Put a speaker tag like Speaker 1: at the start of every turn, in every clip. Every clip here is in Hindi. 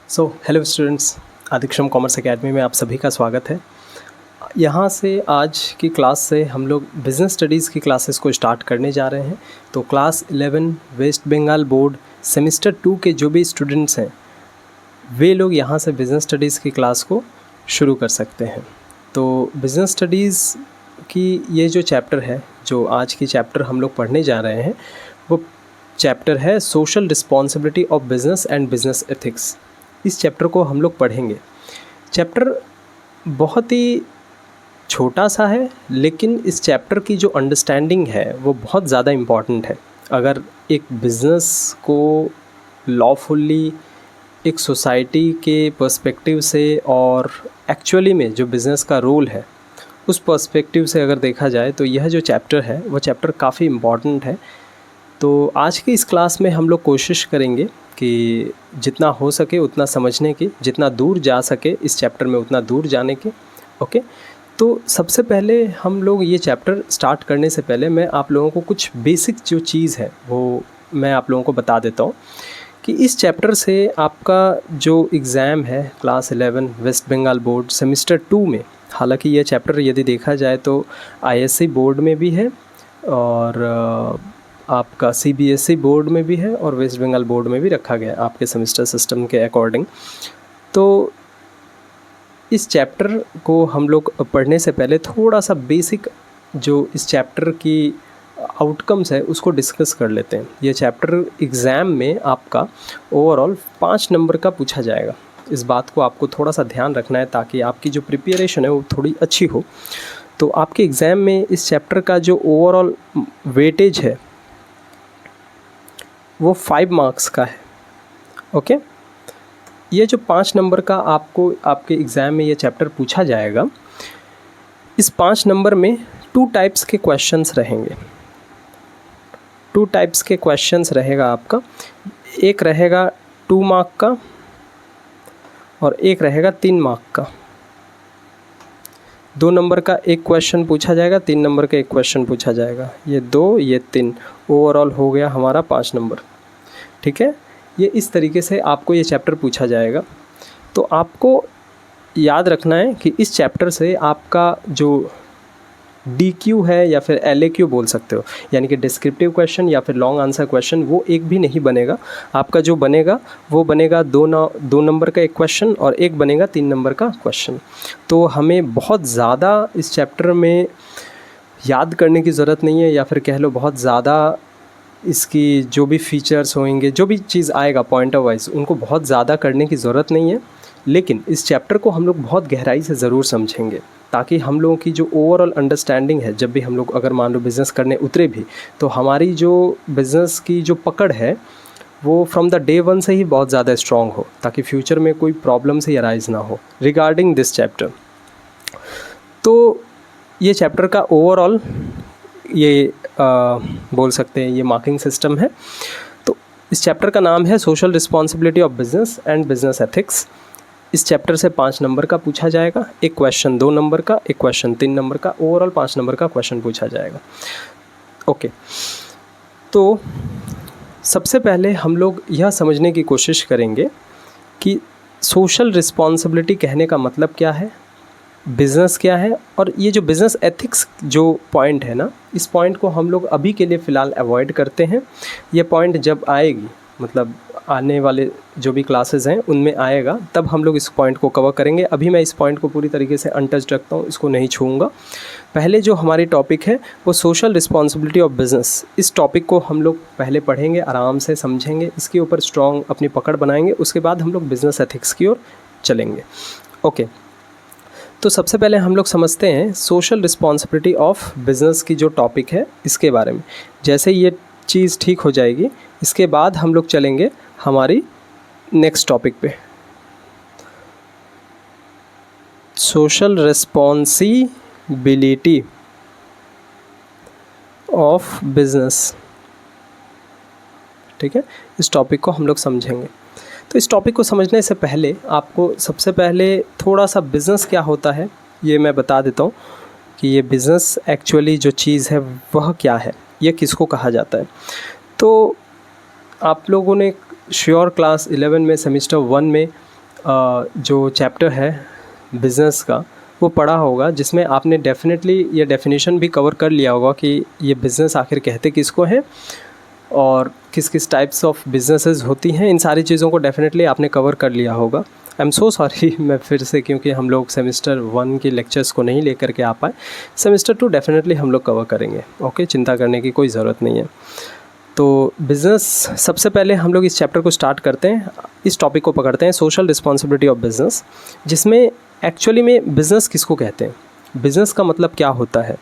Speaker 1: हेलो स्टूडेंट्स, अधिक्षम कॉमर्स एकेडमी में आप सभी का स्वागत है। यहाँ से आज की क्लास से हम लोग बिज़नेस स्टडीज़ की क्लासेस को स्टार्ट करने जा रहे हैं। तो class 11 West Bengal board semester 2 के जो भी स्टूडेंट्स हैं वे लोग यहाँ से बिज़नेस स्टडीज़ की क्लास को शुरू कर सकते हैं। तो बिज़नेस स्टडीज़ की ये जो चैप्टर है, जो आज की चैप्टर हम लोग पढ़ने जा रहे हैं, वो चैप्टर है social responsibility of business and business ethics. इस चैप्टर को हम लोग पढ़ेंगे। चैप्टर बहुत ही छोटा सा है, लेकिन इस चैप्टर की जो अंडरस्टैंडिंग है वो बहुत ज़्यादा इम्पॉर्टेंट है। अगर एक बिज़नेस को लॉफुली एक सोसाइटी के पर्सपेक्टिव से और एक्चुअली में जो बिज़नेस का रोल है उस पर्सपेक्टिव से अगर देखा जाए तो यह जो चैप्टर है वो चैप्टर काफ़ी इम्पॉर्टेंट है। तो आज की इस क्लास में हम लोग कोशिश करेंगे कि जितना हो सके उतना समझने की, जितना दूर जा सके इस चैप्टर में उतना दूर जाने की। ओके, तो सबसे पहले हम लोग ये चैप्टर स्टार्ट करने से पहले मैं आप लोगों को कुछ बेसिक जो चीज़ है वो मैं आप लोगों को बता देता हूँ कि इस चैप्टर से आपका जो एग्ज़ाम है class 11 West Bengal board semester 2 में, हालांकि ये चैप्टर यदि देखा जाए तो आईएससी बोर्ड में भी है और आपका सीबीएसई बोर्ड में भी है और वेस्ट बंगाल बोर्ड में भी रखा गया है आपके सेमेस्टर सिस्टम के अकॉर्डिंग। तो इस चैप्टर को हम लोग पढ़ने से पहले थोड़ा सा बेसिक जो इस चैप्टर की आउटकम्स है उसको डिस्कस कर लेते हैं। ये चैप्टर एग्ज़ाम में आपका ओवरऑल 5 नंबर का पूछा जाएगा। इस बात को आपको थोड़ा सा ध्यान रखना है ताकि आपकी जो प्रिपरेशन है वो थोड़ी अच्छी हो। तो आपके एग्ज़ाम में इस चैप्टर का जो ओवरऑल वेटेज है वो 5 मार्क्स का है। ओके, ये जो 5 नंबर का आपको आपके एग्ज़ाम में ये चैप्टर पूछा जाएगा, इस 5 नंबर में 2 टाइप्स के क्वेश्चंस रहेंगे। 2 टाइप्स के क्वेश्चंस रहेगा आपका। एक रहेगा 2 मार्क का और एक रहेगा 3 मार्क का। 2 नंबर का एक क्वेश्चन पूछा जाएगा, 3 नंबर का एक क्वेश्चन पूछा जाएगा। ये 2 ये 3, ओवरऑल हो गया हमारा 5 नंबर। ठीक है, ये इस तरीके से आपको ये चैप्टर पूछा जाएगा। तो आपको याद रखना है कि इस चैप्टर से आपका जो DQ है या फिर LAQ बोल सकते हो, यानी कि डिस्क्रिप्टिव क्वेश्चन या फिर लॉन्ग आंसर क्वेश्चन, वो एक भी नहीं बनेगा। आपका जो बनेगा वो बनेगा 2 नंबर का एक क्वेश्चन और एक बनेगा 3 नंबर का क्वेश्चन। तो हमें बहुत ज़्यादा इस चैप्टर में याद करने की ज़रूरत नहीं है, या फिर कह लो बहुत ज़्यादा इसकी जो भी फीचर्स होंगे, जो भी चीज़ आएगा पॉइंटर वाइज, उनको बहुत ज़्यादा करने की ज़रूरत नहीं है। लेकिन इस चैप्टर को हम लोग बहुत गहराई से ज़रूर समझेंगे ताकि हम लोगों की जो ओवरऑल अंडरस्टैंडिंग है, जब भी हम लोग अगर मान लो बिज़नेस करने उतरे भी, तो हमारी जो बिज़नेस की जो पकड़ है वो फ्रॉम द डे 1 से ही बहुत ज़्यादा स्ट्रॉन्ग हो, ताकि फ्यूचर में कोई प्रॉब्लम से अराइज ना हो रिगार्डिंग दिस चैप्टर। तो ये चैप्टर का ओवरऑल ये बोल सकते हैं ये मार्किंग सिस्टम है। तो इस चैप्टर का नाम है social responsibility of business and business ethics. इस चैप्टर से 5 नंबर का पूछा जाएगा, एक क्वेश्चन 2 नंबर का, एक क्वेश्चन 3 नंबर का, ओवरऑल 5 नंबर का क्वेश्चन पूछा जाएगा। ओके, तो सबसे पहले हम लोग यह समझने की कोशिश करेंगे कि सोशल रिस्पॉन्सिबिलिटी कहने का मतलब क्या है, बिज़नेस क्या है, और ये जो बिज़नेस एथिक्स जो पॉइंट है ना, इस पॉइंट को हम लोग अभी के लिए फ़िलहाल अवॉइड करते हैं। ये पॉइंट जब आएगी, मतलब आने वाले जो भी क्लासेस हैं उनमें आएगा, तब हम लोग इस पॉइंट को कवर करेंगे। अभी मैं इस पॉइंट को पूरी तरीके से अनटच्ड रखता हूँ, इसको नहीं छूऊंगा। पहले जो हमारी टॉपिक है वो सोशल रिस्पॉन्सिबिलिटी ऑफ बिज़नेस, इस टॉपिक को हम लोग पहले पढ़ेंगे, आराम से समझेंगे, इसके ऊपर स्ट्रॉन्ग अपनी पकड़ बनाएंगे, उसके बाद हम लोग बिज़नेस एथिक्स की ओर चलेंगे। ओके, तो सबसे पहले हम लोग समझते हैं सोशल रिस्पॉन्सिबिलिटी ऑफ बिज़नेस की जो टॉपिक है इसके बारे में। जैसे ये चीज़ ठीक हो जाएगी, इसके बाद हम लोग चलेंगे हमारी नेक्स्ट टॉपिक पे, सोशल रिस्पॉन्सिबिलिटी ऑफ बिज़नेस। ठीक है, इस टॉपिक को हम लोग समझेंगे। तो इस टॉपिक को समझने से पहले आपको सबसे पहले थोड़ा सा बिज़नेस क्या होता है ये मैं बता देता हूँ कि ये बिज़नेस एक्चुअली जो चीज़ है वह क्या है, ये किसको कहा जाता है। तो आप लोगों ने श्योर क्लास 11 में सेमेस्टर 1 में जो चैप्टर है बिज़नेस का वो पढ़ा होगा, जिसमें आपने डेफिनेटली ये डेफिनेशन भी कवर कर लिया होगा कि ये बिज़नेस आखिर कहते किसको हैं और किस किस टाइप्स ऑफ बिजनेसेस होती हैं। इन सारी चीज़ों को डेफिनेटली आपने कवर कर लिया होगा। आई एम सो सॉरी मैं फिर से, क्योंकि हम लोग सेमेस्टर 1 के लेक्चर्स को नहीं लेकर के आ पाए। सेमेस्टर 2 डेफिनेटली हम लोग कवर करेंगे। ओके, चिंता करने की कोई ज़रूरत नहीं है। तो बिज़नेस, सबसे पहले हम लोग इस चैप्टर को स्टार्ट करते हैं, इस टॉपिक को पकड़ते हैं, सोशल रिस्पॉन्सिबिलिटी ऑफ बिज़नेस, जिसमें एक्चुअली में बिज़नेस किसको कहते हैं, बिज़नेस का मतलब क्या होता है।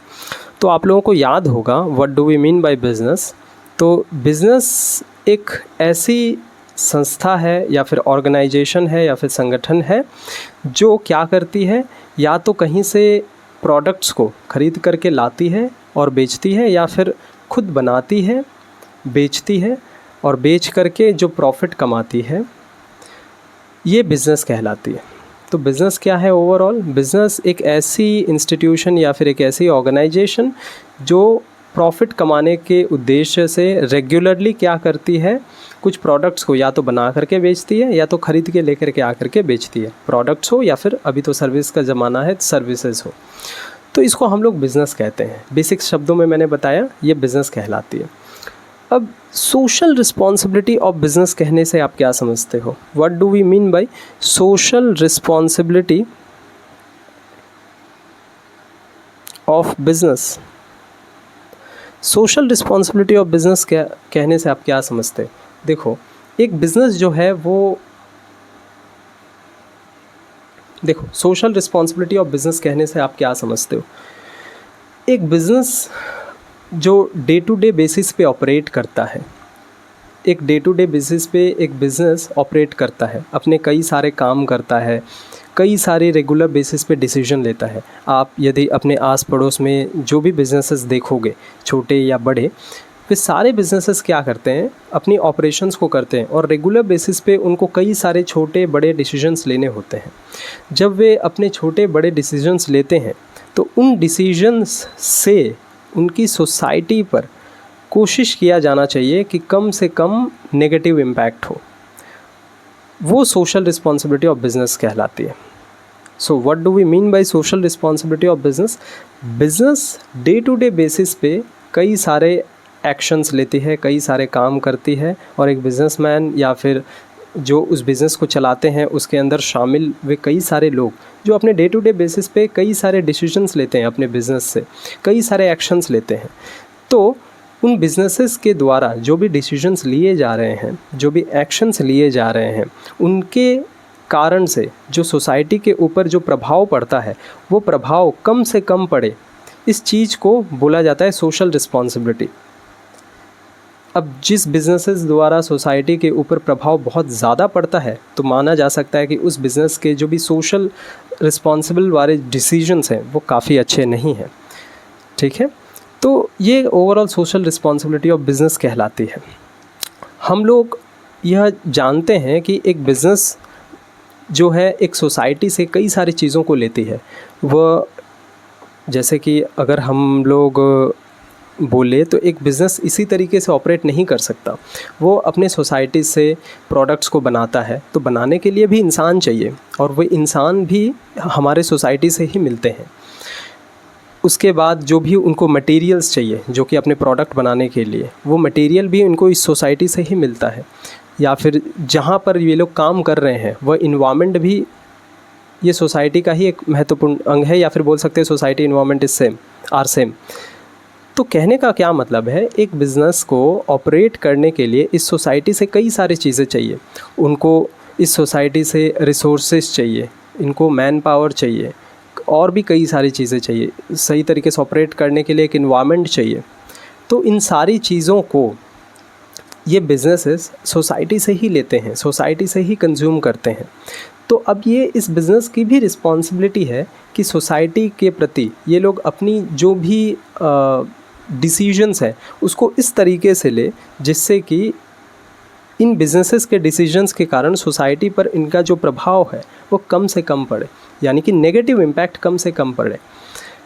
Speaker 1: तो आप लोगों को याद होगा what do we mean by business. तो बिज़नेस एक ऐसी संस्था है या फिर ऑर्गेनाइजेशन है या फिर संगठन है जो क्या करती है, या तो कहीं से प्रोडक्ट्स को ख़रीद करके लाती है और बेचती है, या फिर खुद बनाती है, बेचती है, और बेच करके जो प्रॉफिट कमाती है, ये बिज़नेस कहलाती है। तो बिज़नेस क्या है ओवरऑल? बिज़नेस एक ऐसी इंस्टीट्यूशन या फिर एक ऐसी ऑर्गेनाइजेशन जो प्रॉफिट कमाने के उद्देश्य से रेगुलरली क्या करती है, कुछ प्रोडक्ट्स को या तो बना करके बेचती है या तो ख़रीद के लेकर के आकर के बेचती है, प्रोडक्ट्स हो या फिर अभी तो सर्विस का ज़माना है, सर्विसेज हो। तो इसको हम लोग बिज़नेस कहते हैं। बेसिक शब्दों में मैंने बताया ये बिज़नेस कहलाती है। अब सोशल रिस्पॉन्सिबिलिटी ऑफ बिज़नेस कहने से आप क्या समझते हो? What do we mean by social responsibility of business? Social responsibility of business कहने से आप क्या समझते हो? देखो, एक बिज़नेस जो है वो, देखो सोशल रिस्पॉन्सिबिलिटी ऑफ बिज़नेस कहने से आप क्या समझते हो? एक बिज़नेस जो डे टू डे बेसिस पे ऑपरेट करता है, एक डे टू डे बेसिस पे एक बिज़नेस ऑपरेट करता है, अपने कई सारे काम करता है, कई सारे रेगुलर बेसिस पे डिसीजन लेता है। आप यदि अपने आस पड़ोस में जो भी बिज़नेसेस देखोगे, छोटे या बड़े, वे सारे बिज़नेसेस क्या करते हैं, अपनी ऑपरेशंस को करते हैं और रेगुलर बेसिस पे उनको कई सारे छोटे बड़े डिसीजंस लेने होते हैं। जब वे अपने छोटे बड़े डिसीजंस लेते हैं तो उन डिसीजंस से उनकी सोसाइटी पर कोशिश किया जाना चाहिए कि कम से कम नेगेटिव इम्पैक्ट हो। वो सोशल रिस्पॉन्सिबिलिटी ऑफ बिज़नेस कहलाती है। So what do we mean by social responsibility of business? Business day to day basis पे कई सारे एक्शंस लेती है, कई सारे काम करती है, और एक बिज़नेसमैन या फिर जो उस बिज़नेस को चलाते हैं उसके अंदर शामिल वे कई सारे लोग जो अपने डे टू डे बेसिस पे कई सारे डिसीजंस लेते हैं, अपने बिज़नेस से कई सारे एक्शंस लेते हैं। तो उन बिज़नेसेस के द्वारा जो भी डिसीजंस लिए जा रहे हैं, जो भी एक्शंस लिए जा रहे हैं, उनके कारण से जो सोसाइटी के ऊपर जो प्रभाव पड़ता है वो प्रभाव कम से कम पड़े, इस चीज़ को बोला जाता है सोशल रिस्पॉन्सिबिलिटी। अब जिस बिज़नेसेस द्वारा सोसाइटी के ऊपर प्रभाव बहुत ज़्यादा पड़ता है तो माना जा सकता है कि उस बिज़नेस के जो भी सोशल रिस्पॉन्सिबल वाले डिसीजंस हैं वो काफ़ी अच्छे नहीं हैं। ठीक है, तो ये overall social responsibility of business कहलाती है। हम लोग यह जानते हैं कि एक बिज़नेस जो है एक सोसाइटी से कई सारी चीज़ों को लेती है। वह जैसे कि अगर हम लोग बोले तो एक बिज़नेस इसी तरीके से ऑपरेट नहीं कर सकता। वो अपने सोसाइटी से प्रोडक्ट्स को बनाता है, तो बनाने के लिए भी इंसान चाहिए और वो इंसान भी हमारे सोसाइटी से ही मिलते हैं। उसके बाद जो भी उनको मटेरियल्स चाहिए जो कि अपने प्रोडक्ट बनाने के लिए, वो मटेरियल भी उनको इस सोसाइटी से ही मिलता है। या फिर जहाँ पर ये लोग काम कर रहे हैं वह इन्वायरमेंट भी ये सोसाइटी का ही एक महत्वपूर्ण अंग है, या फिर बोल सकते हैं सोसाइटी इन्वायरमेंट इज सेम। तो कहने का क्या मतलब है, एक बिज़नेस को ऑपरेट करने के लिए इस सोसाइटी से कई सारी चीज़ें चाहिए। उनको इस सोसाइटी से रिसोर्सेज चाहिए, इनको मैन पावर चाहिए, और भी कई सारी चीज़ें चाहिए। सही तरीके से ऑपरेट करने के लिए एक इन्वायरमेंट चाहिए। तो इन सारी चीज़ों को ये बिज़नेसेस सोसाइटी से ही लेते हैं, सोसाइटी से ही कंज्यूम करते हैं। तो अब ये इस बिज़नेस की भी रिस्पॉन्सिबिलिटी है कि सोसाइटी के प्रति ये लोग अपनी जो भी डिसीजंस हैं उसको इस तरीके से ले जिससे कि इन बिज़नेसेस के डिसीजंस के कारण सोसाइटी पर इनका जो प्रभाव है वो कम से कम पड़े, यानी कि नेगेटिव इम्पैक्ट कम से कम पड़े।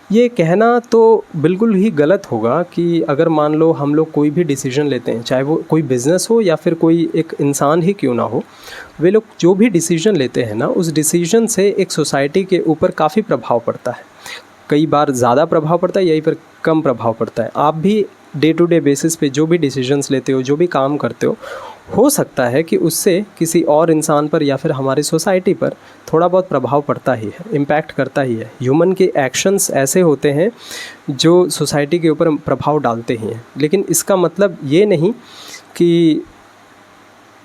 Speaker 1: ये कहना तो बिल्कुल ही गलत होगा कि अगर मान लो हम लोग कोई भी डिसीजन लेते हैं, चाहे वो कोई बिज़नेस हो या फिर कोई एक इंसान ही क्यों ना हो, वे लोग जो भी डिसीजन लेते हैं ना, उस डिसीजन से एक सोसाइटी के ऊपर काफ़ी प्रभाव पड़ता है। कई बार ज़्यादा प्रभाव पड़ता है, यहीं पर कम प्रभाव पड़ता है। आप भी डे टू डे बेसिस पे जो भी डिसीजंस लेते हो, जो भी काम करते हो सकता है कि उससे किसी और इंसान पर या फिर हमारी सोसाइटी पर थोड़ा बहुत प्रभाव पड़ता ही है, इम्पैक्ट करता ही है। ह्यूमन के एक्शंस ऐसे होते हैं जो सोसाइटी के ऊपर प्रभाव डालते ही हैं। लेकिन इसका मतलब ये नहीं कि,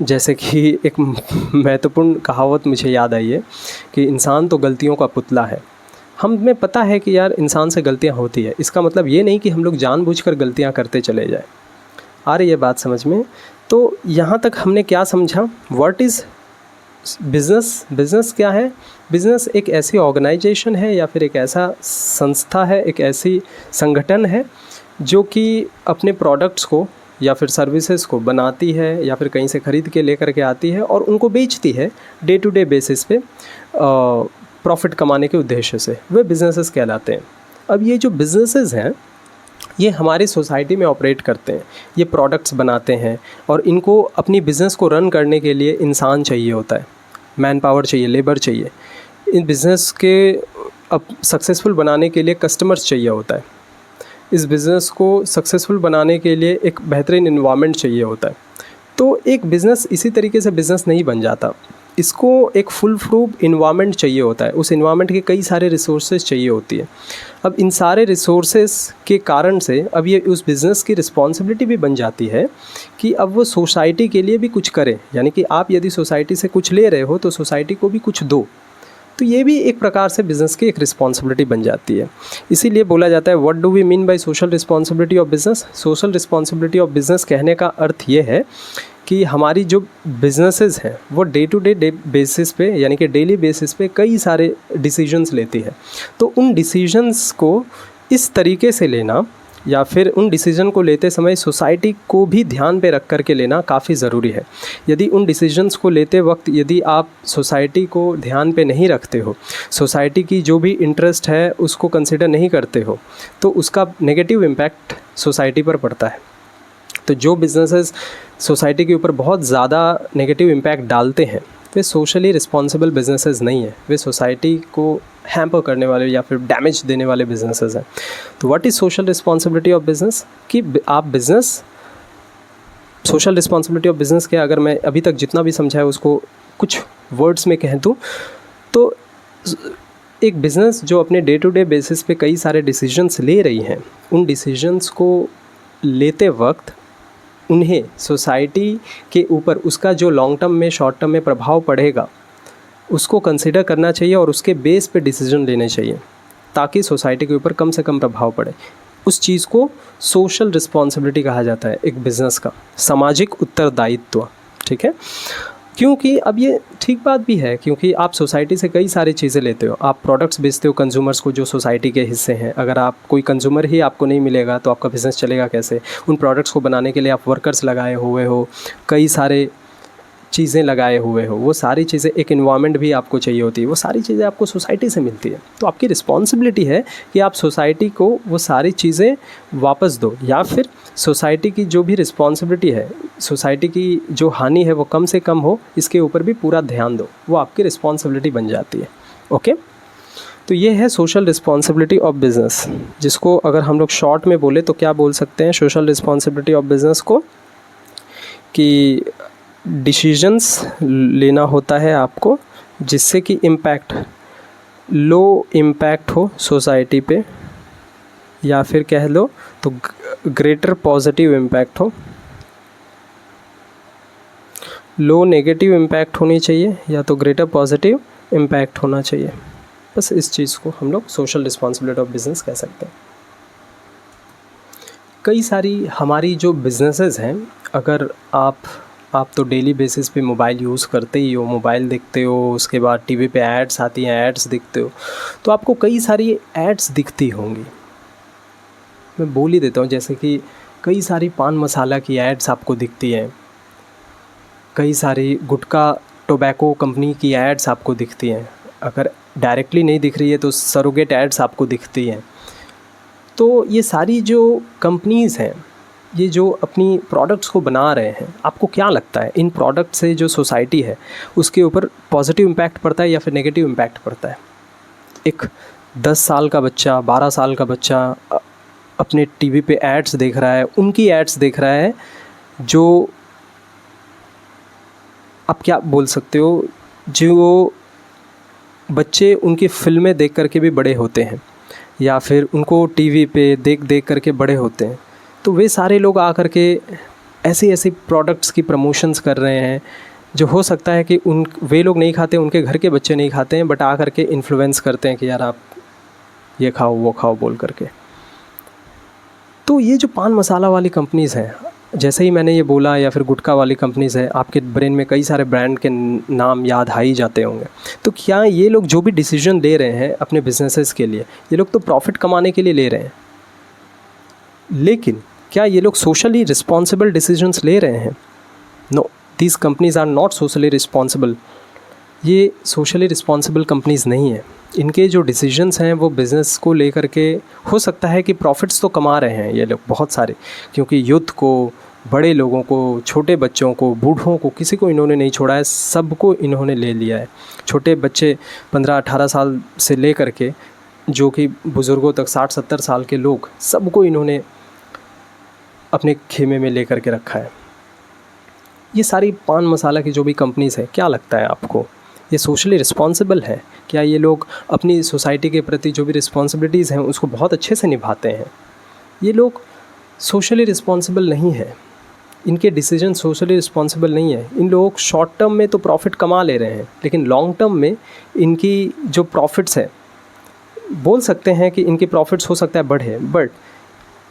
Speaker 1: जैसे कि एक महत्वपूर्ण कहावत मुझे याद आई है कि इंसान तो गलतियों का पुतला है। हमें पता है कि यार इंसान से गलतियां होती है, इसका मतलब ये नहीं कि हम लोग जानबूझकर गलतियां करते चले जाए। आ रही है बात समझ में? तो यहाँ तक हमने क्या समझा? What is business? बिज़नेस क्या है? बिज़नेस एक ऐसी ऑर्गेनाइजेशन है या फिर एक ऐसा संस्था है, एक ऐसी संगठन है जो कि अपने प्रोडक्ट्स को या फिर सर्विसेज को बनाती है या फिर कहीं से ख़रीद के लेकर के आती है और उनको बेचती है डे टू डे बेसिस पे प्रॉफिट कमाने के उद्देश्य से। वे बिज़नेसेस कहलाते हैं। अब ये जो बिज़नेसेस हैं ये हमारी सोसाइटी में ऑपरेट करते हैं, ये प्रोडक्ट्स बनाते हैं और इनको अपनी बिज़नेस को रन करने के लिए इंसान चाहिए होता है, मैन पावर चाहिए, लेबर चाहिए। इन बिज़नेस के अब सक्सेसफुल बनाने के लिए कस्टमर्स चाहिए होता है। इस बिज़नेस को सक्सेसफुल बनाने के लिए एक बेहतरीन इन्वायरमेंट चाहिए होता है। तो एक बिज़नेस इसी तरीके से बिज़नेस नहीं बन जाता, इसको एक फुल प्रूफ इन्वायरमेंट चाहिए होता है। उस इन्वायरमेंट के कई सारे रिसोर्सेज चाहिए होती है। अब इन सारे रिसोर्सेज के कारण से अब ये उस बिज़नेस की रिस्पॉन्सिबिलिटी भी बन जाती है कि अब वो सोसाइटी के लिए भी कुछ करे। यानी कि आप यदि सोसाइटी से कुछ ले रहे हो तो सोसाइटी को भी कुछ दो। तो ये भी एक प्रकार से बिज़नेस की एक रिस्पॉन्सिबिलिटी बन जाती है। इसीलिए बोला जाता है what do we mean by social responsibility of business? Social responsibility of business कहने का अर्थ ये है कि हमारी जो बिज़नेसेस हैं वो डे टू डे बेसिस पे, यानी कि डेली बेसिस पे कई सारे डिसीजंस लेती है। तो उन डिसीजंस को इस तरीके से लेना या फिर उन डिसीजन को लेते समय सोसाइटी को भी ध्यान पे रख कर के लेना काफ़ी ज़रूरी है। यदि उन डिसीजंस को लेते वक्त यदि आप सोसाइटी को ध्यान पे नहीं रखते हो, सोसाइटी की जो भी इंटरेस्ट है उसको कंसिडर नहीं करते हो, तो उसका नेगेटिव इम्पैक्ट सोसाइटी पर पड़ता है। तो जो बिज़नेसेस सोसाइटी के ऊपर बहुत ज़्यादा नेगेटिव इम्पैक्ट डालते हैं वे सोशली रिस्पॉन्सिबल बिज़नेसेस नहीं है, वे सोसाइटी को हैम्पर करने वाले या फिर डैमेज देने वाले बिज़नेसेस हैं। तो what is social responsibility of business? कि आप business, social responsibility of business के अगर मैं अभी तक जितना भी समझा है उसको कुछ वर्ड्स में कह दूँ तो एक बिज़नेस जो अपने डे टू डे बेसिस पे कई सारे डिसीजंस ले रही हैं, उन डिसीजंस को लेते वक्त उन्हें सोसाइटी के ऊपर उसका जो लॉन्ग टर्म में, शॉर्ट टर्म में प्रभाव पड़ेगा उसको कंसिडर करना चाहिए और उसके बेस पे डिसीजन लेने चाहिए ताकि सोसाइटी के ऊपर कम से कम प्रभाव पड़े। उस चीज़ को सोशल रिस्पॉन्सिबिलिटी कहा जाता है, एक बिज़नेस का सामाजिक उत्तरदायित्व। ठीक है, क्योंकि अब ये ठीक बात भी है क्योंकि आप सोसाइटी से कई सारी चीज़ें लेते हो, आप प्रोडक्ट्स बेचते हो कंज्यूमर्स को जो सोसाइटी के हिस्से हैं। अगर आप कोई कंज्यूमर ही आपको नहीं मिलेगा तो आपका बिज़नेस चलेगा कैसे? उन प्रोडक्ट्स को बनाने के लिए आप वर्कर्स लगाए हुए हो, कई सारे चीज़ें लगाए हुए हो, वो सारी चीज़ें, एक इन्वायरमेंट भी आपको चाहिए होती है, वो सारी चीज़ें आपको सोसाइटी से मिलती है। तो आपकी रिस्पॉन्सिबिलिटी है कि आप सोसाइटी को वो सारी चीज़ें वापस दो या फिर सोसाइटी की जो भी रिस्पॉन्सिबिलिटी है, सोसाइटी की जो हानि है वो कम से कम हो, इसके ऊपर भी पूरा ध्यान दो, वो आपकी रिस्पॉन्सिबिलिटी बन जाती है। ओके, तो ये है सोशल रिस्पॉन्सिबिलिटी ऑफ बिज़नेस, जिसको अगर हम लोग शॉर्ट में बोले तो क्या बोल सकते हैं सोशल रिस्पॉन्सिबिलिटी ऑफ बिज़नेस को, कि डिसीजंस लेना होता है आपको जिससे कि इम्पैक्ट, लो इम्पैक्ट हो सोसाइटी पे, या फिर कह लो तो ग्रेटर पॉजिटिव इम्पैक्ट हो। लो नेगेटिव इम्पैक्ट होनी चाहिए या तो ग्रेटर पॉजिटिव इम्पैक्ट होना चाहिए। बस इस चीज़ को हम लोग सोशल रिस्पॉन्सिबिलिटी ऑफ बिज़नेस कह सकते हैं। कई सारी हमारी जो बिज़नेसेस हैं, अगर आप तो डेली बेसिस पे मोबाइल यूज़ करते ही हो, मोबाइल देखते हो, उसके बाद टीवी पे एड्स आती हैं, एड्स दिखते हो, तो आपको कई सारी एड्स दिखती होंगी। मैं बोल ही देता हूँ, जैसे कि कई सारी पान मसाला की एड्स आपको दिखती हैं, कई सारी गुटखा टोबैको कंपनी की एड्स आपको दिखती हैं। अगर डायरेक्टली नहीं दिख रही है तो सरोगेट एड्स आपको दिखती हैं। तो ये सारी जो कंपनीज़ हैं, ये जो अपनी प्रोडक्ट्स को बना रहे हैं, आपको क्या लगता है इन प्रोडक्ट से जो सोसाइटी है उसके ऊपर पॉजिटिव इम्पैक्ट पड़ता है या फिर नेगेटिव इम्पैक्ट पड़ता है? एक 10 साल का बच्चा, 12 साल का बच्चा अपने टीवी पे एड्स देख रहा है, उनकी एड्स देख रहा है जो आप क्या बोल सकते हो, जो बच्चे उनकी फ़िल्में देख कर के भी बड़े होते हैं या फिर उनको टीवी पे देख देख कर के बड़े होते हैं, तो वे सारे लोग आकर के ऐसी ऐसी प्रोडक्ट्स की प्रमोशंस कर रहे हैं जो हो सकता है कि वे लोग नहीं खाते, उनके घर के बच्चे नहीं खाते हैं, बट आकर के इन्फ्लुएंस करते हैं कि यार आप ये खाओ वो खाओ बोल करके। तो ये जो पान मसाला वाली कंपनीज़ हैं, जैसे ही मैंने ये बोला, या फिर गुटखा वाली कंपनीज़ है, आपके ब्रेन में कई सारे ब्रांड के नाम याद आ ही जाते होंगे। तो क्या ये लोग जो भी डिसीजन ले रहे हैं अपने बिजनेसेस के लिए, ये लोग तो प्रॉफिट कमाने के लिए ले रहे हैं, लेकिन क्या ये लोग सोशली रिस्पॉन्सिबल डिसीजंस ले रहे हैं? No, these companies are not socially responsible. ये सोशली रिस्पॉन्सिबल कंपनीज़ नहीं है। इनके जो डिसीजंस हैं वो बिज़नेस को लेकर के, हो सकता है कि प्रॉफिट्स तो कमा रहे हैं ये लोग बहुत सारे, क्योंकि यूथ को, बड़े लोगों को, छोटे बच्चों को, बूढ़ों को, किसी को इन्होंने नहीं छोड़ा है, सबको इन्होंने ले लिया है। छोटे बच्चे 15-18 साल से ले कर के जो कि बुज़ुर्गों तक 60-70 साल के लोग, सबको इन्होंने अपने खेमे में ले कर के रखा है। ये सारी पान मसाला की जो भी कंपनीज़ है, क्या लगता है आपको ये सोशली रिस्पॉन्सिबल है? क्या ये लोग अपनी सोसाइटी के प्रति जो भी रिस्पॉन्सिबिलिटीज़ हैं उसको बहुत अच्छे से निभाते हैं? ये लोग सोशली रिस्पॉन्सिबल नहीं है, इनके डिसीजन सोशली रिस्पॉन्सिबल नहीं है। इन लोग शॉर्ट टर्म में तो प्रॉफिट कमा ले रहे हैं, लेकिन लॉन्ग टर्म में इनकी जो प्रॉफिट्स है, बोल सकते हैं कि इनके प्रॉफिट्स हो सकता है बढ़े, बट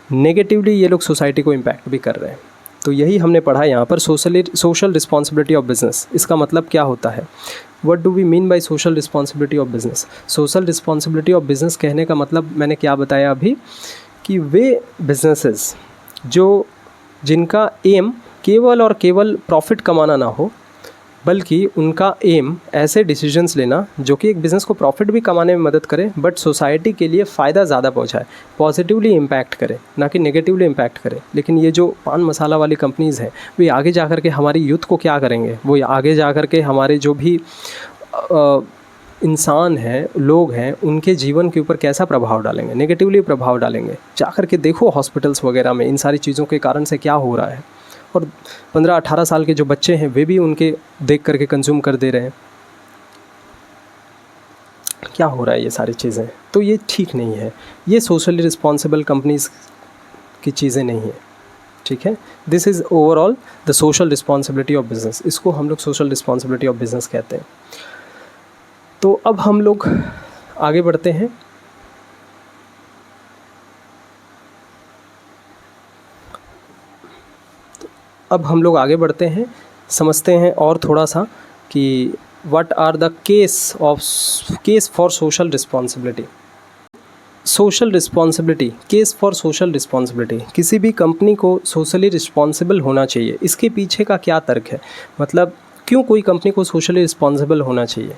Speaker 1: नेगेटिवली ये लोग सोसाइटी को इम्पैक्ट भी कर रहे हैं। तो यही हमने पढ़ा यहाँ पर, सोशल रिस्पॉन्सिबिलिटी ऑफ बिज़नेस। इसका मतलब क्या होता है? What do we mean by social responsibility of business? Social responsibility of business कहने का मतलब मैंने क्या बताया अभी, कि वे बिजनेसेस जिनका एम केवल और केवल प्रॉफिट कमाना ना हो, बल्कि उनका एम ऐसे डिसीजंस लेना जो कि एक बिज़नेस को प्रॉफिट भी कमाने में मदद करे, बट सोसाइटी के लिए फ़ायदा ज़्यादा पहुंचाए, पॉजिटिवली इम्पैक्ट करे, ना कि नेगेटिवली इम्पैक्ट करे। लेकिन ये जो पान मसाला वाली कंपनीज़ हैं, वे आगे जा कर के हमारी यूथ को क्या करेंगे? वो आगे जा कर के हमारे जो भी इंसान हैं, लोग हैं, उनके जीवन के ऊपर कैसा प्रभाव डालेंगे? नेगेटिवली प्रभाव डालेंगे। जा कर के देखो हॉस्पिटल्स वगैरह में इन सारी चीज़ों के कारण से क्या हो रहा है। और 15-18 साल के जो बच्चे हैं वे भी उनके देख करके कंज्यूम कर दे रहे हैं। क्या हो रहा है ये सारी चीज़ें? तो ये ठीक नहीं है, ये सोशली रिस्पॉन्सिबल कंपनीज़ की चीज़ें नहीं है, ठीक है। This is overall the social responsibility of business. इसको हम लोग सोशल रिस्पॉन्सिबिलिटी ऑफ बिज़नेस कहते हैं। तो अब हम लोग आगे बढ़ते हैं। समझते हैं और थोड़ा सा कि what are the case for social responsibility. Case for social responsibility. किसी भी कंपनी को सोशली रिस्पॉन्सिबल होना चाहिए, इसके पीछे का क्या तर्क है? मतलब क्यों कोई कंपनी को सोशली रिस्पॉन्सिबल होना चाहिए?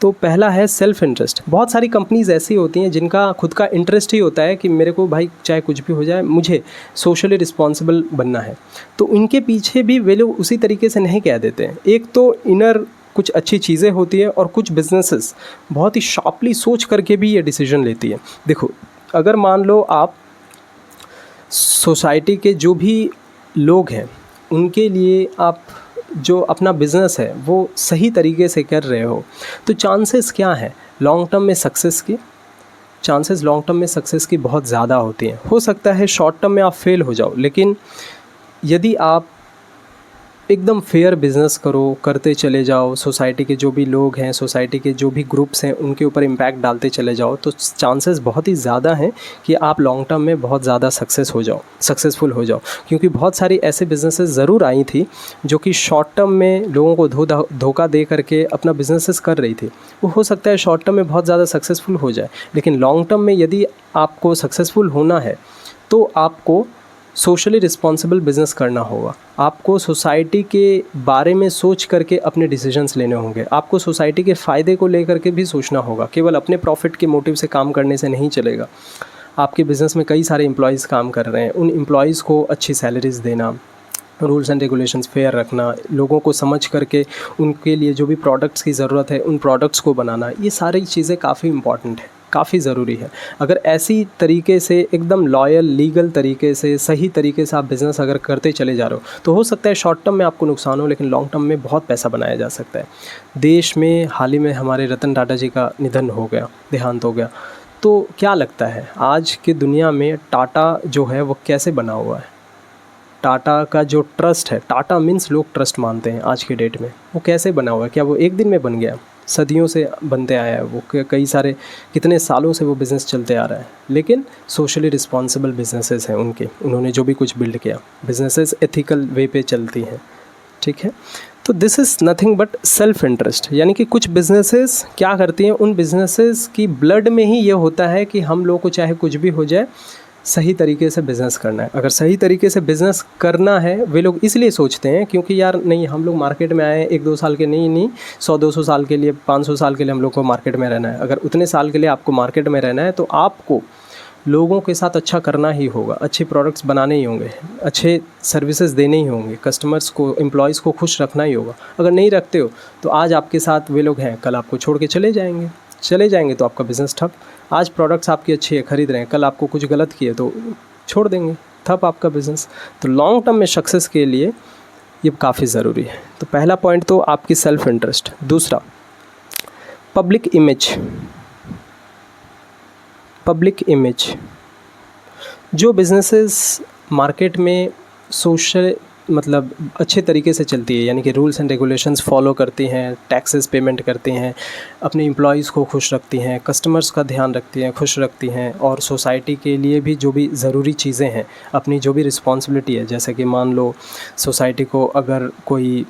Speaker 1: तो पहला है सेल्फ इंटरेस्ट। बहुत सारी कंपनीज़ ऐसी होती हैं जिनका खुद का इंटरेस्ट ही होता है कि मेरे को भाई चाहे कुछ भी हो जाए, मुझे सोशली रिस्पॉन्सिबल बनना है। तो इनके पीछे भी वे लोग उसी तरीके से नहीं कह देते हैं। एक तो इनर कुछ अच्छी चीज़ें होती हैं, और कुछ बिजनेसेस बहुत ही शार्पली सोच करके भी ये डिसीजन लेती है। देखो, अगर मान लो आप सोसाइटी के जो भी लोग हैं उनके लिए आप जो अपना बिज़नेस है वो सही तरीके से कर रहे हो, तो चांसेस क्या हैं लॉन्ग टर्म में सक्सेस की? चांसेस लॉन्ग टर्म में सक्सेस की बहुत ज़्यादा होती हैं। हो सकता है शॉर्ट टर्म में आप फेल हो जाओ, लेकिन यदि आप एकदम फेयर बिज़नेस करते चले जाओ, सोसाइटी के जो भी लोग हैं, सोसाइटी के जो भी ग्रुप्स हैं, उनके ऊपर इम्पैक्ट डालते चले जाओ, तो चांसेस बहुत ही ज़्यादा हैं कि आप लॉन्ग टर्म में बहुत ज़्यादा सक्सेसफुल हो जाओ। क्योंकि बहुत सारी ऐसे बिजनेसेस ज़रूर आई थी जो कि शॉर्ट टर्म में लोगों को धोखा दे करके अपना बिजनेसेस कर रही थी। वो हो सकता है शॉर्ट टर्म में बहुत ज़्यादा सक्सेसफुल हो जाए, लेकिन लॉन्ग टर्म में यदि आपको सक्सेसफुल होना है तो आपको सोशली रिस्पॉन्सिबल बिज़नेस करना होगा। आपको सोसाइटी के बारे में सोच करके अपने डिसीजंस लेने होंगे। आपको सोसाइटी के फ़ायदे को लेकर के भी सोचना होगा, केवल अपने प्रॉफिट के मोटिव से काम करने से नहीं चलेगा। आपके बिज़नेस में कई सारे एम्प्लॉयज़ काम कर रहे हैं, उन एम्प्लॉयज़ को अच्छी सैलरीज़ देना, रूल्स एंड रेगुलेशंस फेयर रखना, लोगों को समझ करके उनके लिए जो भी प्रोडक्ट्स की ज़रूरत है उन प्रोडक्ट्स को बनाना, ये सारी चीज़ें काफ़ी इम्पॉर्टेंट है, काफ़ी ज़रूरी है। अगर ऐसी तरीके से एकदम लॉयल लीगल तरीके से सही तरीके से आप बिज़नेस अगर करते चले जा रहे हो तो हो सकता है शॉर्ट टर्म में आपको नुकसान हो, लेकिन लॉन्ग टर्म में बहुत पैसा बनाया जा सकता है। देश में हाल ही में हमारे रतन टाटा जी का निधन हो गया, देहांत हो गया। तो क्या लगता है आज की दुनिया में टाटा जो है वो कैसे बना हुआ है? टाटा का जो ट्रस्ट है, टाटा मीन्स लोग ट्रस्ट मानते हैं आज के डेट में, वो कैसे बना हुआ है? क्या वो एक दिन में बन गया? सदियों से बनते आया है वो, कई सारे कितने सालों से वो बिज़नेस चलते आ रहा है। लेकिन सोशली रिस्पॉन्सिबल बिजनेसेस हैं उनके, उन्होंने जो भी कुछ बिल्ड किया, बिजनेसेस एथिकल वे पे चलती हैं, ठीक है। तो this is nothing but self interest, यानी कि कुछ बिजनेसेस क्या करती हैं, उन बिजनेसेस की ब्लड में ही ये होता है कि हम लोग को चाहे कुछ भी हो जाए सही तरीके से बिज़नेस करना है। अगर सही तरीके से बिज़नेस करना है, वे लोग इसलिए सोचते हैं क्योंकि यार नहीं, हम लोग मार्केट में आए 1-2 साल के नहीं 100-200 साल के लिए, 500 साल के लिए हम लोग को मार्केट में रहना है। अगर उतने साल के लिए आपको मार्केट में रहना है तो आपको लोगों के साथ अच्छा करना ही होगा, अच्छे प्रोडक्ट्स बनाने ही होंगे, अच्छे सर्विसेज देने ही होंगे, कस्टमर्स को, एम्प्लॉयज़ को खुश रखना ही होगा। अगर नहीं रखते हो तो आज आपके साथ वे लोग हैं, कल आपको छोड़ के चले जाएंगे तो आपका बिज़नेस ठप। आज प्रोडक्ट्स आपकी अच्छी है, ख़रीद रहे हैं, कल आपको कुछ गलत किए तो छोड़ देंगे, ठप आपका बिज़नेस। तो लॉन्ग टर्म में सक्सेस के लिए ये काफ़ी ज़रूरी है। तो पहला पॉइंट तो आपकी सेल्फ इंटरेस्ट। दूसरा, पब्लिक इमेज। जो बिजनेसेस मार्केट में सोशल मतलब अच्छे तरीके से चलती है, यानी कि रूल्स एंड रेगुलेशंस फॉलो करती हैं, टैक्सेस पेमेंट करती हैं, अपने एम्प्लॉयज़ को खुश रखती हैं, कस्टमर्स का ध्यान रखती हैं, खुश रखती हैं, और सोसाइटी के लिए भी जो भी ज़रूरी चीज़ें हैं, अपनी जो भी रिस्पॉन्सिबिलिटी है, जैसे कि मान लो सोसाइटी को अगर कोई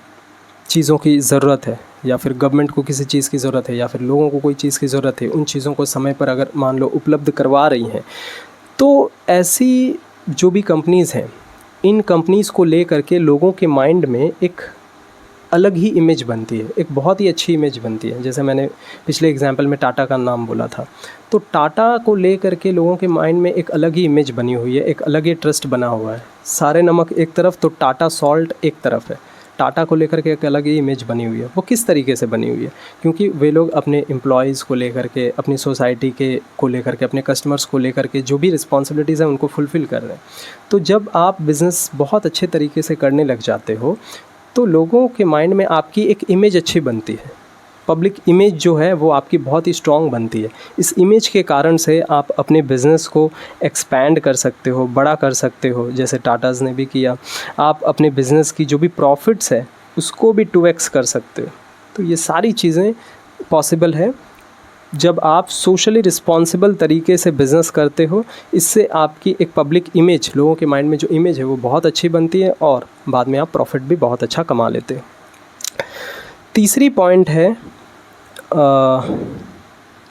Speaker 1: चीज़ों की ज़रूरत है, या फिर गवर्नमेंट को किसी चीज़ की ज़रूरत है, या फिर लोगों को कोई चीज़ की ज़रूरत है, उन चीज़ों को समय पर अगर मान लो उपलब्ध करवा रही हैं, तो ऐसी जो भी कंपनीज़ हैं, इन कंपनीज़ को ले करके लोगों के माइंड में एक अलग ही इमेज बनती है, एक बहुत ही अच्छी इमेज बनती है। जैसे मैंने पिछले एग्जांपल में टाटा का नाम बोला था, तो टाटा को ले करके लोगों के माइंड में एक अलग ही इमेज बनी हुई है, एक अलग ही ट्रस्ट बना हुआ है। सारे नमक एक तरफ तो टाटा सॉल्ट एक तरफ है। टाटा को लेकर के एक अलग ही इमेज बनी हुई है। वो किस तरीके से बनी हुई है? क्योंकि वे लोग अपने एम्प्लॉयज़ को लेकर के, अपनी सोसाइटी के को लेकर के, अपने कस्टमर्स को लेकर के जो भी रिस्पॉन्सिबिलिटीज़ हैं उनको फुलफ़िल कर रहे हैं। तो जब आप बिज़नेस बहुत अच्छे तरीके से करने लग जाते हो तो लोगों के माइंड में आपकी एक इमेज अच्छी बनती है। पब्लिक इमेज जो है वो आपकी बहुत ही स्ट्रॉन्ग बनती है। इस इमेज के कारण से आप अपने बिज़नेस को एक्सपैंड कर सकते हो, बड़ा कर सकते हो, जैसे टाटाज़ ने भी किया। आप अपने बिज़नेस की जो भी प्रॉफिट्स है उसको भी 2x कर सकते हो। तो ये सारी चीज़ें पॉसिबल है जब आप सोशली रिस्पॉन्सिबल तरीके से बिज़नेस करते हो। इससे आपकी एक पब्लिक इमेज, लोगों के माइंड में जो इमेज है वो बहुत अच्छी बनती है और बाद में आप प्रॉफिट भी बहुत अच्छा कमा लेते हो। तीसरी पॉइंट है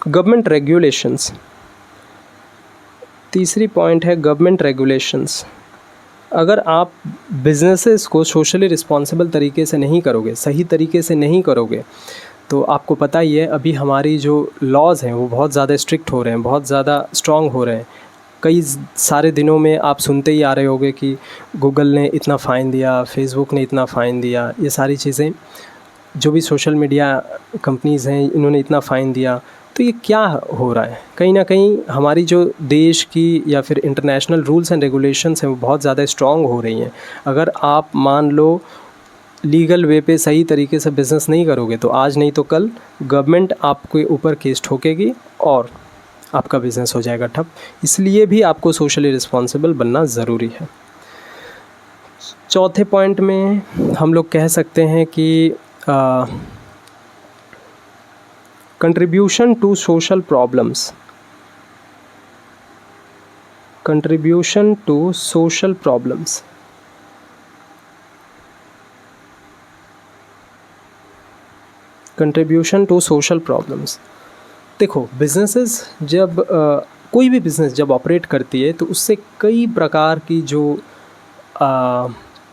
Speaker 1: गवर्नमेंट रेगुलेशंस। Government regulations. अगर आप बिज़नेसेस को सोशली रिस्पॉन्सिबल तरीके से नहीं करोगे, सही तरीके से नहीं करोगे, तो आपको पता ही है अभी हमारी जो लॉज़ हैं वो बहुत ज़्यादा स्ट्रिक्ट हो रहे हैं, बहुत ज़्यादा स्ट्रॉन्ग हो रहे हैं। कई सारे दिनों में आप सुनते ही आ रहे होगे कि गूगल ने इतना फ़ाइन दिया, फेसबुक ने इतना फ़ाइन दिया, ये सारी चीज़ें जो भी सोशल मीडिया कंपनीज़ हैं इन्होंने इतना फ़ाइन दिया। तो ये क्या हो रहा है? कहीं ना कहीं हमारी जो देश की या फिर इंटरनेशनल रूल्स एंड रेगुलेशंस हैं वो बहुत ज़्यादा स्ट्रॉन्ग हो रही हैं। अगर आप मान लो लीगल वे पे सही तरीके से बिज़नेस नहीं करोगे तो आज नहीं तो कल गवर्नमेंट आपके ऊपर केस ठोकेगी और आपका बिज़नेस हो जाएगा ठप। इसलिए भी आपको सोशली रिस्पॉन्सिबल बनना ज़रूरी है। चौथे पॉइंट में हम लोग कह सकते हैं कि contribution to social problems. Contribution to social problems. Contribution to social problems. देखो, बिजनेसेस जब कोई भी बिज़नेस जब ऑपरेट करती है तो उससे कई प्रकार की जो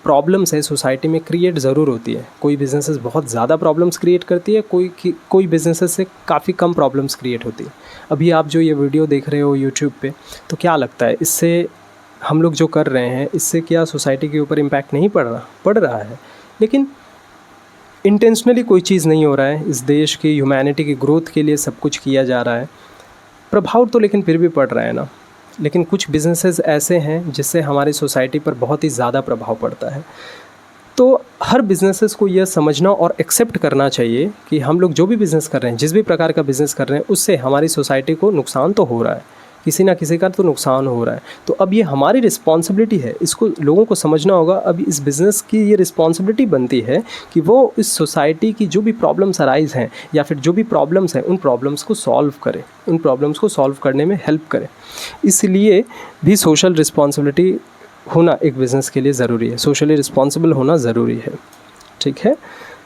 Speaker 1: प्रॉब्लम्स है सोसाइटी में क्रिएट ज़रूर होती है। कोई बिजनेसेस बहुत ज़्यादा प्रॉब्लम्स क्रिएट करती है, कोई बिजनेसेस से काफ़ी कम प्रॉब्लम्स क्रिएट होती है। अभी आप जो ये वीडियो देख रहे हो यूट्यूब पे, तो क्या लगता है इससे हम लोग जो कर रहे हैं इससे क्या सोसाइटी के ऊपर इम्पैक्ट नहीं पड़ रहा है। लेकिन इंटेंशनली कोई चीज़ नहीं हो रहा है, इस देश की ह्यूमैनिटी की ग्रोथ के लिए सब कुछ किया जा रहा है, प्रभाव तो लेकिन फिर भी पड़ रहा है ना। लेकिन कुछ बिजनेसेस ऐसे हैं जिससे हमारी सोसाइटी पर बहुत ही ज़्यादा प्रभाव पड़ता है। तो हर बिजनेसेस को यह समझना और एक्सेप्ट करना चाहिए कि हम लोग जो भी बिज़नेस कर रहे हैं, जिस भी प्रकार का बिज़नेस कर रहे हैं, उससे हमारी सोसाइटी को नुकसान तो हो रहा है, किसी ना किसी का तो नुकसान हो रहा है। तो अब ये हमारी रिस्पॉन्सिबिलिटी है, इसको लोगों को समझना होगा। अब इस बिज़नेस की ये रिस्पॉन्सिबिलिटी बनती है कि वो इस सोसाइटी की जो भी प्रॉब्लम्स अराइज हैं या फिर जो भी प्रॉब्लम्स हैं, उन प्रॉब्लम्स को सॉल्व करे, उन प्रॉब्लम्स को सॉल्व करने में हेल्प करे। इसलिए भी सोशल रिस्पॉन्सिबिलिटी होना एक बिज़नेस के लिए ज़रूरी है, सोशली रिस्पॉन्सिबल होना ज़रूरी है। ठीक है,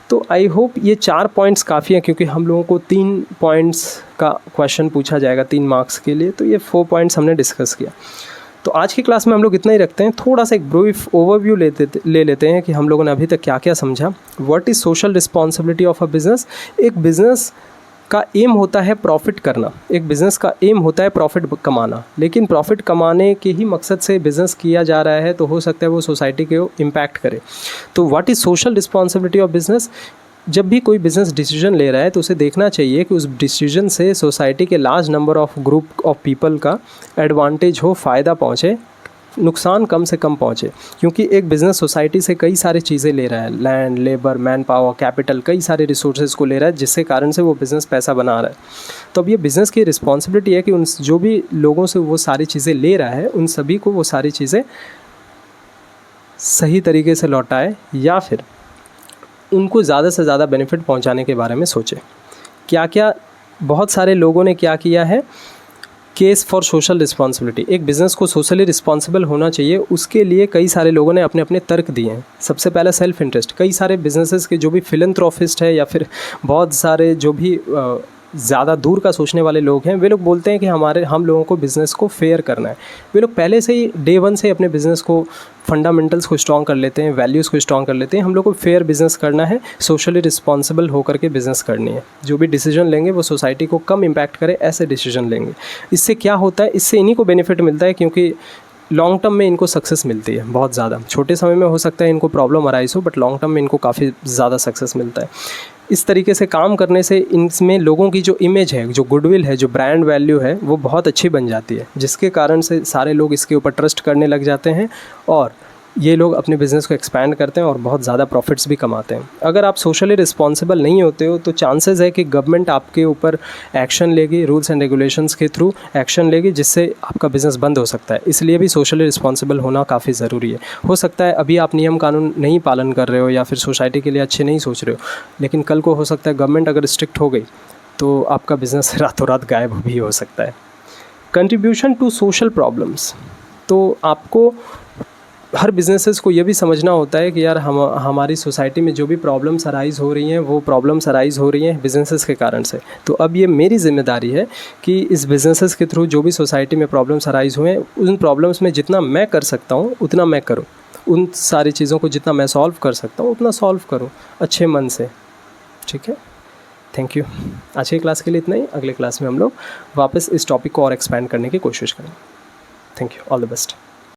Speaker 1: तो आई होप ये 4 पॉइंट्स काफ़ी हैं, क्योंकि हम लोगों को 3 पॉइंट्स का क्वेश्चन पूछा जाएगा 3 मार्क्स के लिए, तो ये 4 पॉइंट्स हमने डिस्कस किया। तो आज की क्लास में हम लोग इतना ही रखते हैं। थोड़ा सा एक ब्रीफ ओवरव्यू ले लेते हैं कि हम लोगों ने अभी तक क्या क्या समझा। What is social responsibility of a business. एक बिज़नेस का एम होता है प्रॉफिट करना, एक बिज़नेस का एम होता है प्रॉफिट कमाना, लेकिन प्रॉफिट कमाने के ही मकसद से बिज़नेस किया जा रहा है तो हो सकता है वो सोसाइटी को इम्पैक्ट करे। तो what is social responsibility of business. जब भी कोई बिज़नेस डिसीजन ले रहा है तो उसे देखना चाहिए कि उस डिसीजन से सोसाइटी के large number of group of people का एडवांटेज हो, फ़ायदा पहुँचे, नुकसान कम से कम पहुँचे। क्योंकि एक बिज़नेस सोसाइटी से कई सारी चीज़ें ले रहा है, land, labour, man power, capital, कई सारे रिसोर्सेज को ले रहा है, जिससे कारण से वो बिज़नेस पैसा बना रहा है। तो अब ये बिज़नेस की रिस्पॉन्सिबिलिटी है कि उन जो भी लोगों से वो सारी चीज़ें ले रहा है, उन सभी को वो सारी चीज़ें सही तरीके से लौटाए या फिर उनको ज़्यादा से ज़्यादा बेनिफिट पहुंचाने के बारे में सोचे। क्या क्या बहुत सारे लोगों ने क्या किया है, केस फॉर सोशल रिस्पॉन्सिबिलिटी। एक बिज़नेस को सोशली रिस्पॉन्सिबल होना चाहिए, उसके लिए कई सारे लोगों ने अपने अपने तर्क दिए हैं। सबसे पहला सेल्फ इंटरेस्ट। कई सारे बिजनेसेस के जो भी फिलैंथ्रोपिस्ट है या फिर बहुत सारे जो भी ज़्यादा दूर का सोचने वाले लोग हैं, वे लोग बोलते हैं कि हम लोगों को बिज़नेस को फेयर करना है। वे लोग पहले से ही डे 1 से अपने बिज़नेस को फंडामेंटल्स को स्ट्रॉन्ग कर लेते हैं, वैल्यूज़ को स्ट्रॉन्ग कर लेते हैं। हम लोग को फेयर बिज़नेस करना है, सोशली रिस्पॉन्सिबल होकर के बिज़नेस करनी है। जो भी डिसीजन लेंगे वो सोसाइटी को कम इम्पैक्ट करे, ऐसे डिसीजन लेंगे। इससे क्या होता है, इससे इन्हीं को बेनिफिट मिलता है, क्योंकि लॉन्ग टर्म में इनको सक्सेस मिलती है बहुत ज़्यादा। छोटे समय में हो सकता है इनको प्रॉब्लम अराइज हो, बट लॉन्ग टर्म में इनको काफ़ी ज़्यादा सक्सेस मिलता है। इस तरीके से काम करने से इनमें लोगों की जो इमेज है, जो गुडविल है, जो ब्रांड वैल्यू है, वो बहुत अच्छी बन जाती है, जिसके कारण से सारे लोग इसके ऊपर ट्रस्ट करने लग जाते हैं और ये लोग अपने बिज़नेस को एक्सपैंड करते हैं और बहुत ज़्यादा प्रॉफिट्स भी कमाते हैं। अगर आप सोशली रिस्पॉन्सिबल नहीं होते हो तो चांसेस है कि गवर्नमेंट आपके ऊपर एक्शन लेगी, रूल्स एंड रेगुलेशंस के थ्रू एक्शन लेगी, जिससे आपका बिज़नेस बंद हो सकता है। इसलिए भी सोशली रिस्पॉन्सिबल होना काफ़ी ज़रूरी है। हो सकता है अभी आप नियम कानून नहीं पालन कर रहे हो या फिर सोसाइटी के लिए अच्छे नहीं सोच रहे हो, लेकिन कल को हो सकता है गवर्नमेंट अगर स्ट्रिक्ट हो गई तो आपका बिज़नेस रातों रात गायब भी हो सकता है। Contribution to social problems. तो आपको हर बिज़नेसेस को ये भी समझना होता है कि यार हमारी सोसाइटी में जो भी प्रॉब्लम्स अराइज़ हो रही हैं, वो प्रॉब्लम्स अराइज़ हो रही हैं बिज़नेसेस के कारण से। तो अब ये मेरी ज़िम्मेदारी है कि इस बिज़नेसेस के थ्रू जो भी सोसाइटी में प्रॉब्लम्स अराइज़ हुए हैं, उन प्रॉब्लम्स में जितना मैं कर सकता हूँ उतना मैं करूँ, उन सारी चीज़ों को जितना मैं सॉल्व कर सकता हूँ उतना सॉल्व करूँ अच्छे मन से। ठीक है, थैंक यू। आज की क्लास के लिए इतना ही। अगले क्लास में हम लोग वापस इस टॉपिक को और एक्सपैंड करने की कोशिश करेंगे। Thank you, all the best.